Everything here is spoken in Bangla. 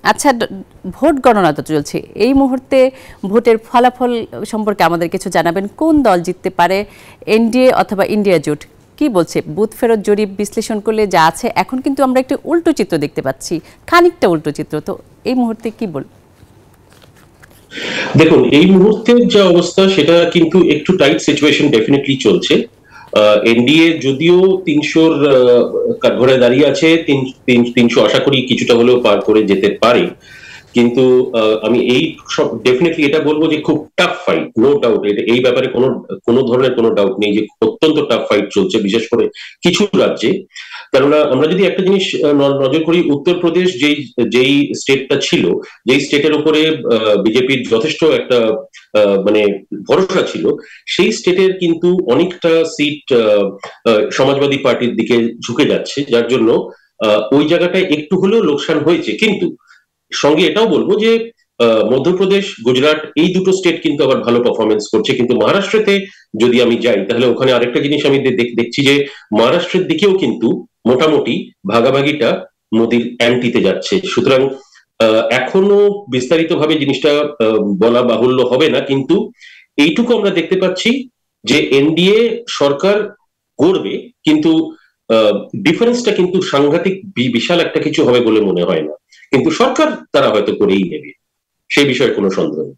আচ্ছা, ভোট গণনা তো চলছে এই মুহূর্তে, ভোটের ফলাফল সম্পর্কে আমাদের কিছু জানাবেন। কোন দল জিততে পারে, এনডিএ অথবা ইন্ডিয়া জোট? কি বলছে বুথ ফেরত জরিপ বিশ্লেষণ করলে যা আছে, এখন কিন্তু আমরা একটি উল্টো চিত্র দেখতে পাচ্ছি, খানিকটা উল্টো চিত্র। তো এই মুহূর্তে কি বল? দেখুন, এই মুহূর্তের যা অবস্থা সেটা কিন্তু একটু টাইট সিচুয়েশন ডেফিনেটলি চলছে। এনডিএ যদিও 300-র ঘরে দাঁড়িয়ে আছে, 300 আশা করি কিছুটা হলেও পার করে যেতে পারে। কিন্তু আমি এই সব ডেফিনেটলি এটা বলবো যে খুব টাফ ফাইট, নো ডাউট। এটা এই ব্যাপারে কোনো কোনো ধরনের কোনো ডাউট নেই যে অত্যন্ত টাফ ফাইট চলছে, বিশেষ করে কিছু রাজ্যে। কেননা আমরা যদি একটা জিনিস নজর করি, উত্তরপ্রদেশ যেই যেই স্টেটটা ছিল, যেই স্টেটের উপরে বিজেপির যথেষ্ট একটা মানে ভরসা ছিল, সেই স্টেটের কিন্তু অনেকটা সিট সমাজবাদী পার্টির দিকে ঝুঁকে যাচ্ছে, যার জন্য ওই জায়গাটায় একটু হলেও লোকসান হয়েছে। কিন্তু সঙ্গে এটাও বলবো যে মধ্যপ্রদেশ, গুজরাট এই দুটো স্টেট কিন্তু আবার ভালো পারফরমেন্স করছে। কিন্তু মহারাষ্ট্রতে যদি আমি যাই, তাহলে ওখানে আরেকটা জিনিস আমি দেখছি যে মহারাষ্ট্রের দিকেও কিন্তু মোটামুটি ভাগাভাগিটা মোদির অ্যান্টিতে যাচ্ছে। সুতরাং এখনো বিস্তারিত ভাবে জিনিসটা বলা বাহুল্য হবে না, কিন্তু এইটুকু আমরা দেখতে পাচ্ছি যে এনডিএ সরকার গড়বে, কিন্তু ডিফারেন্সটা কিন্তু সাংঘাতিক বিশাল একটা কিছু হবে বলে মনে হয় না। কিন্তু সরকার তারা হয়তো করেই নেবে, সেই বিষয়ে কোনো সন্দেহ নেই।